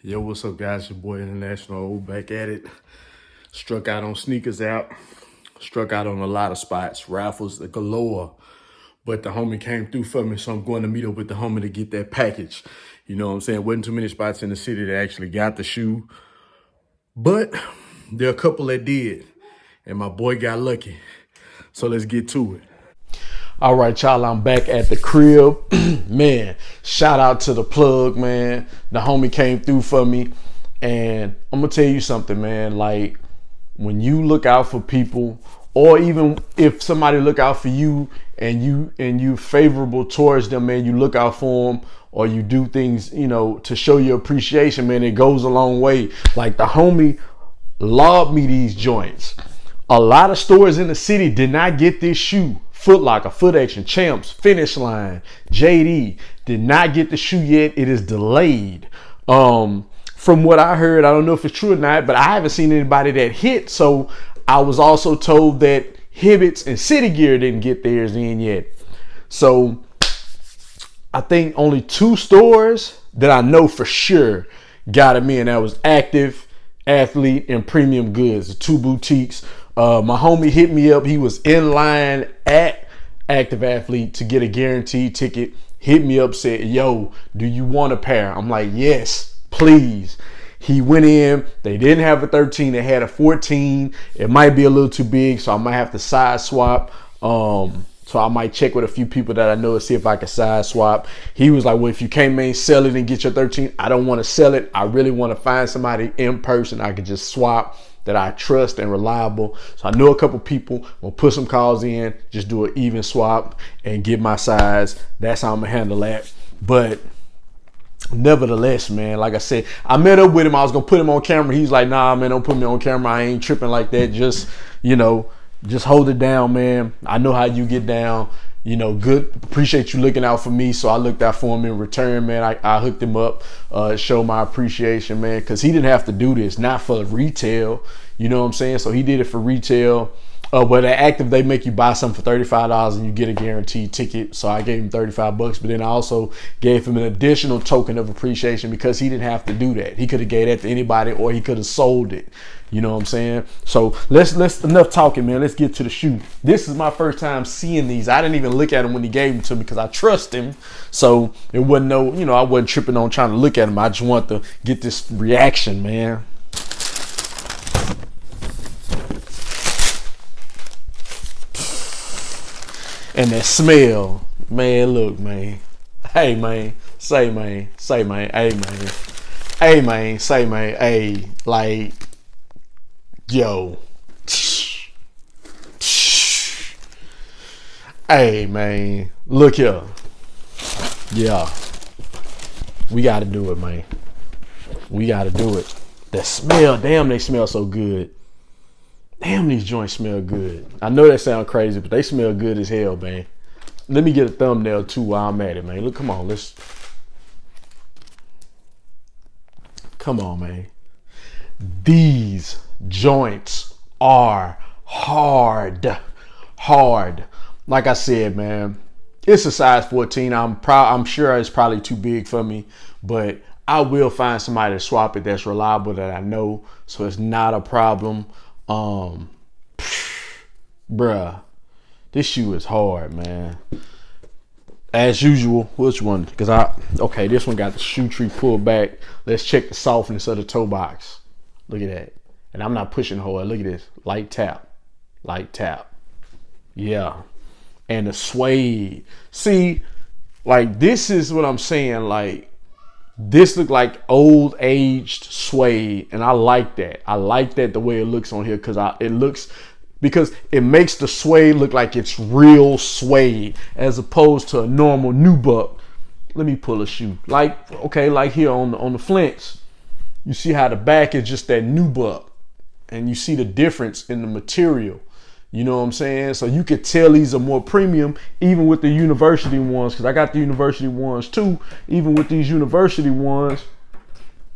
Yo, what's up, guys? Your boy International back at it. Struck out on sneakers out. Struck out on a lot of spots. Raffles the galore. But the homie came through for me, so I'm going to meet up with the homie to get that package. You know what I'm saying? Wasn't too many spots in the city that actually got the shoe. But there are a couple that did. And my boy got lucky. So let's get to it. All right, y'all, I'm back at the crib. Man, shout out to the plug, man. The homie came through for me. And I'm going to tell you something, man. Like, when you look out for people, or even if somebody look out for you and you favorable towards them, man, you look out for them, or you do things, you know, to show your appreciation, man, it goes a long way. Like, the homie lobbed me these joints. A lot of stores in the city did not get this shoe. Footlocker, Footaction, Champs, Finishline, JD did not get the shoe yet. It is delayed. From what I heard, I don't know if it's true or not, but I haven't seen anybody that hit. So I was also told that Hibbits and City Gear didn't get theirs in yet. So I think only 2 stores that I know for sure got them in. That was Active, Athlete, and Premium Goods, the 2 boutiques. My homie hit me up. He was in line at Active Athlete to get a guaranteed ticket. Hit me up, said, yo, do you want a pair? I'm like, yes, please. He went in. They didn't have a 13. They had a 14. It might be a little too big, so I might have to size swap. So I might check with a few people that I know and see if I can size swap. He was like, well, if you can't sell it and get your 13, I don't want to sell it. I really want to find somebody in person I could just swap that I trust and reliable. So I know a couple people. Will put some calls in, just do an even swap and get my size. That's how I'm gonna handle that. But nevertheless, man, like I said, I met up with him. I was gonna put him on camera. He's like, nah, man, don't put me on camera. I ain't tripping like that. Just, you know, just hold it down, man. I know how you get down. You know, good. Appreciate you looking out for me. So I looked out for him in return, man. I hooked him up, show my appreciation, man, because he didn't have to do this, not for retail. You know what I'm saying? So he did it for retail. But at Active, they make you buy something for $35 and you get a guaranteed ticket. So I gave him $35, but then I also gave him an additional token of appreciation because he didn't have to do that. He could have gave that to anybody, or he could have sold it. You know what I'm saying? So let's enough talking, man. Let's get to the shoe. This is my first time seeing these. I didn't even look at them when he gave them to me because I trust him. So it wasn't no, you know, I wasn't tripping on trying to look at them. I just want to get this reaction, man. And that smell, man, look, man. Hey, man, say, man, hey, man. Hey, man, say, man, hey, like, yo. Hey, man, look here. Yeah. We got to do it, man. We got to do it. The smell, damn, they smell so good. Damn, these joints smell good. I know that sounds crazy, but they smell good as hell, man. Let me get a thumbnail too while I'm at it, man. Look, come on, come on, man. These joints are hard. Like I said, man, it's a size 14. I'm sure it's probably too big for me, but I will find somebody to swap it that's reliable that I know, so it's not a problem. Bruh, this shoe is hard, man. As usual, which one? Okay, this one got the shoe tree pulled back. Let's check the softness of the toe box. Look at that. And I'm not pushing hard. Look at this. Light tap. Yeah. And the suede. See, like, this is what I'm saying. Like, this look like old aged suede, and I like that. I like that the way it looks on here because it makes the suede look like it's real suede as opposed to a normal nubuck. Let me pull a shoe. Like, okay, like here on the flints, you see how the back is just that nubuck, and you see the difference in the material. You know what I'm saying? So you could tell these are more premium, even with the university ones, because I got the university ones too. Even with these university ones,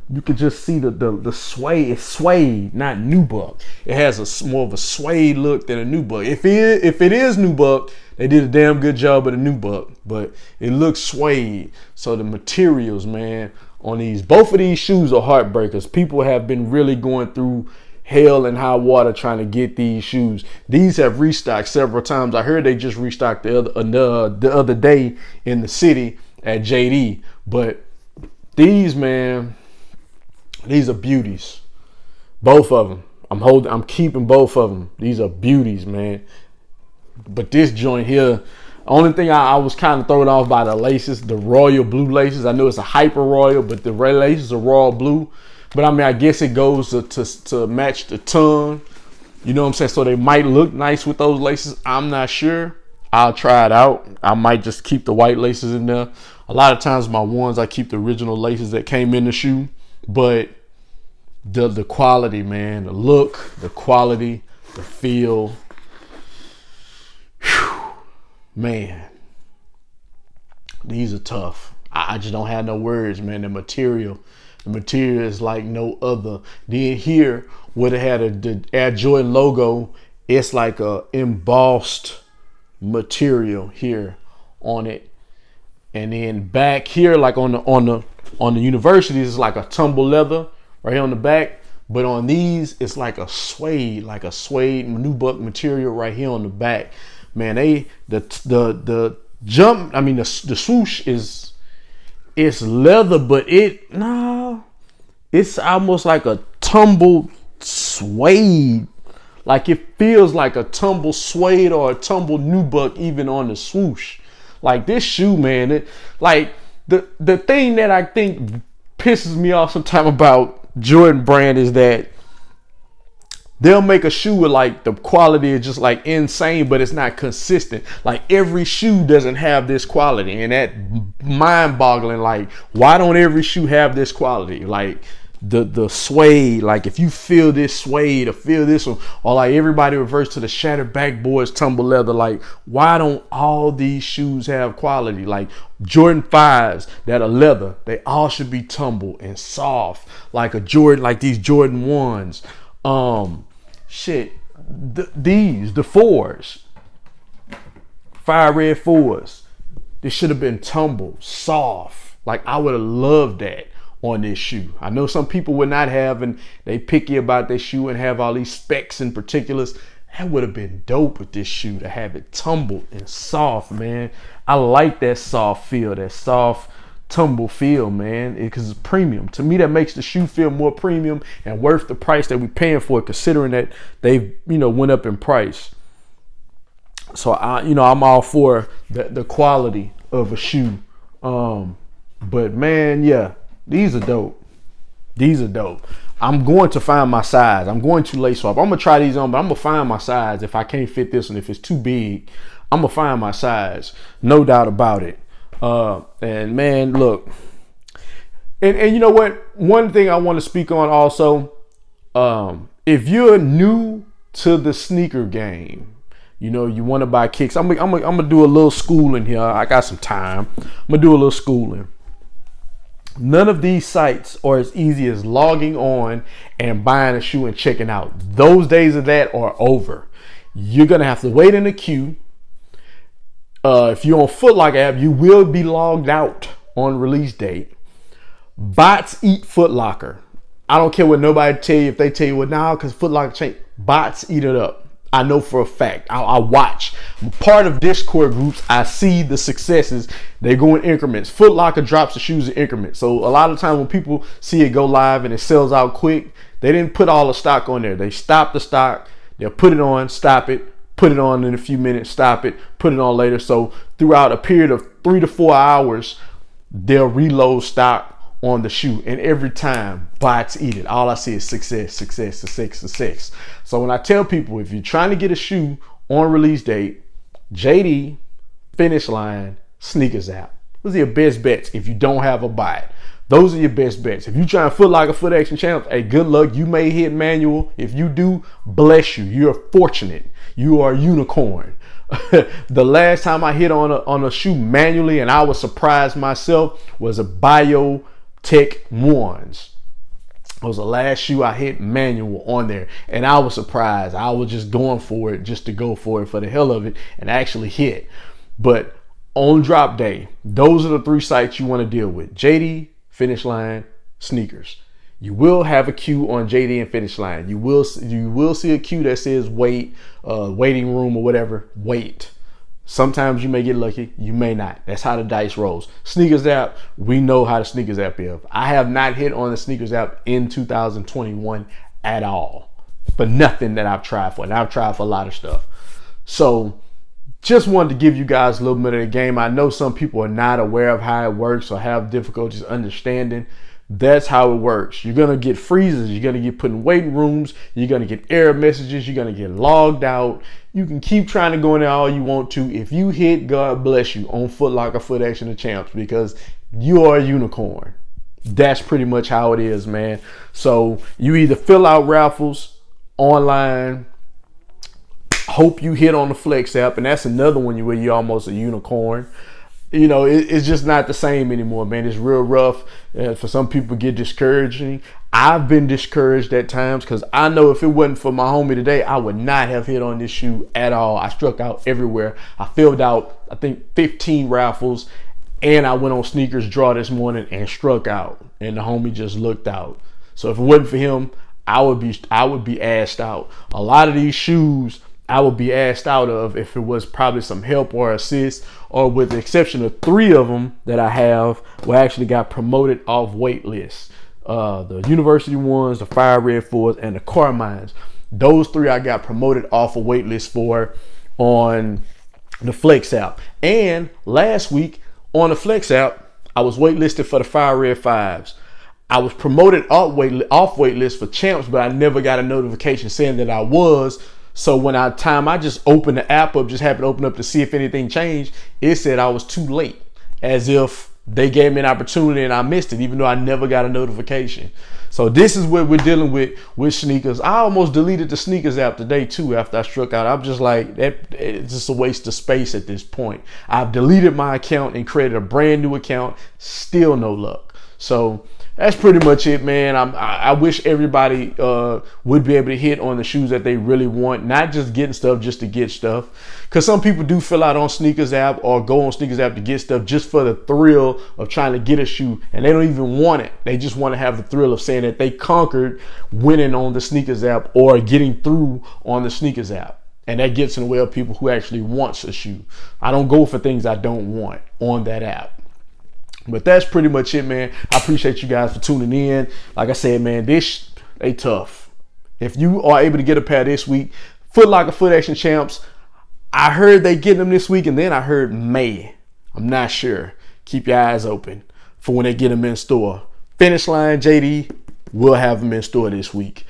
you could just see the suede. It's suede, not nubuck. It has more of a suede look than a nubuck. If it is nubuck, they did a damn good job of the nubuck, but it looks suede. So the materials, man, on these. Both of these shoes are heartbreakers. People have been really going through hell and high water trying to get these shoes. These have restocked several times. I heard they just restocked the other day in the city at JD. But these, man, these are beauties. Both of them. I'm keeping both of them. These are beauties, man. But this joint here, only thing I was kind of thrown off by the laces, the royal blue laces. I know it's a hyper royal, but the red laces are royal blue. But I mean, I guess it goes to match the tongue. You know what I'm saying? So they might look nice with those laces. I'm not sure. I'll try it out. I might just keep the white laces in there. A lot of times my ones, I keep the original laces that came in the shoe. But the quality, man, the look, the quality, the feel. Whew, man, these are tough. I just don't have no words, man. The material is like no other. Then here, where they had the Air Jordan logo, it's like a embossed material here on it. And then back here, like on the universities, it's like a tumble leather right here on the back. But on these, it's like a suede nubuck material right here on the back. Man, the jump, I mean the swoosh it's leather, but it's almost like a tumbled suede. Like it feels like a tumble suede or a tumble nubuck even on the swoosh. Like this shoe, man, like the thing that I think pisses me off sometimes about Jordan brand is that they'll make a shoe with like the quality is just like insane, but it's not consistent. Like every shoe doesn't have this quality, and that mind boggling. Like, why don't every shoe have this quality? Like the suede, like if you feel this suede or feel this one, or like everybody reverts to the shattered backboards tumble leather. Like, why don't all these shoes have quality? Like Jordan 5s that are leather, they all should be tumble and soft, like a Jordan, like these Jordan 1s. The 4s, fire red 4s, this should have been tumble, soft. Like I would have loved that on this shoe. I know some people would not have, and they picky about their shoe and have all these specs and particulars. That would have been dope with this shoe to have it tumbled and soft, man. I like that soft feel, that soft tumble feel, man, because it's premium. To me, that makes the shoe feel more premium and worth the price that we're paying for it, considering that they've, went up in price. So I'm all for the quality of a shoe. But man, yeah, these are dope. These are dope. I'm going to find my size. I'm going to lace swap. I'm gonna try these on, but I'm gonna find my size if I can't fit this one. If it's too big, I'm gonna find my size. No doubt about it. And man, look, and you know what? One thing I want to speak on also, if you're new to the sneaker game, you want to buy kicks. I'm gonna do a little schooling here. I got some time. I'm gonna do a little schooling. None of these sites are as easy as logging on and buying a shoe and checking out. Those days of that are over. You're gonna have to wait in a queue. If you're on Footlocker app, you will be logged out on release date. Bots eat Footlocker. I don't care what nobody tell you. If they tell you, well, now because Footlocker changed, bots eat it up. I know for a fact. I watch. I'm part of Discord groups. I see the successes. They go in increments. Footlocker drops the shoes in increments. So a lot of times when people see it go live and it sells out quick, they didn't put all the stock on there. They stop the stock. They'll put it on, stop it, put it on in a few minutes, stop it, put it on later. So throughout a period of 3 to 4 hours, they'll reload stock on the shoe, and every time bots eat it. All I see is success, success, success, success. So when I tell people, if you're trying to get a shoe on release date, JD, Finishline, sneakers app, those are your best bets. If you don't have a bot, those are your best bets. If you try to Footlocker, Footaction channels, hey, good luck. You may hit manual. If you do, bless you. You're fortunate. You are a unicorn. The last time I hit on a shoe manually, and I was surprised myself, was a Biotech 1s. It was the last shoe I hit manual on there, and I was surprised. I was just going for it just to go for it for the hell of it and actually hit. But on drop day, those are the 3 sites you want to deal with: JD, Finishline sneakers. You will have a cue on JD and Finishline. You will see a cue that says wait, waiting room or whatever. Wait. Sometimes you may get lucky, you may not. That's how the dice rolls. Sneakers app, we know how the sneakers app is. I have not hit on the sneakers app in 2021 at all. For nothing that I've tried for. And I've tried for a lot of stuff. So just wanted to give you guys a little bit of the game. I know some people are not aware of how it works or have difficulties understanding. That's how it works. You're going to get freezes. You're going to get put in waiting rooms. You're going to get error messages. You're going to get logged out. You can keep trying to go in there all you want to. If you hit, God bless you, on Footlocker, Footaction, and Champs, because you are a unicorn. That's pretty much how it is, man. So you either fill out raffles online, hope you hit on the Flex app, and that's another one where you're almost a unicorn. You know, it's just not the same anymore, man. It's real rough. For some people, get discouraging. I've been discouraged at times because I know if it wasn't for my homie today, I would not have hit on this shoe at all. I struck out everywhere. I filled out, I think, 15 raffles, and I went on Sneakers Draw this morning and struck out, and the homie just looked out. So if it wasn't for him, I would be asked out. A lot of these shoes I would be asked out of if it was probably some help or assist, or with the exception of 3 of them that I have, were actually got promoted off wait lists. The university ones, the Fire Red 4s, and the Carmines. Those 3 I got promoted off a wait list for on the Flex app. And last week on the Flex app, I was waitlisted for the Fire Red 5s. I was promoted off wait list for Champs, but I never got a notification saying that I was. So when I just opened the app up, just happened to open up to see if anything changed, it said I was too late, as if they gave me an opportunity and I missed it, even though I never got a notification. So this is what we're dealing with sneakers. I almost deleted the sneakers app today too after I struck out. I'm just like, it's just a waste of space at this point. I've deleted my account and created a brand new account. Still no luck. So that's pretty much it, man. I wish everybody would be able to hit on the shoes that they really want, not just getting stuff just to get stuff. Because some people do fill out on Sneakers app or go on Sneakers app to get stuff just for the thrill of trying to get a shoe, and they don't even want it. They just want to have the thrill of saying that they conquered winning on the Sneakers app or getting through on the Sneakers app. And that gets in the way of people who actually wants a shoe. I don't go for things I don't want on that app. But that's pretty much it, man. I appreciate you guys for tuning in. Like I said, man, they tough. If you are able to get a pair this week, Footlocker, Footaction, Champs, I heard they get them this week, and then I heard May. I'm not sure. Keep your eyes open for when they get them in store. Finishline, JD, will have them in store this week.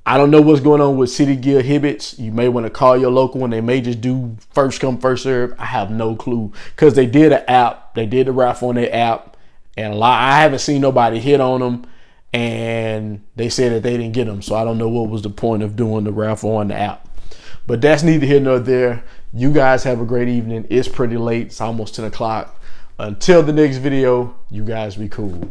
I don't know what's going on with City Gear Hibbits. You may want to call your local one. They may just do first come, first serve. I have no clue, because they did an app. They did the raffle on their app, and I haven't seen nobody hit on them, and they said that they didn't get them. So I don't know what was the point of doing the raffle on the app. But that's neither here nor there. You guys have a great evening. It's pretty late. It's almost 10 o'clock. Until the next video, you guys be cool.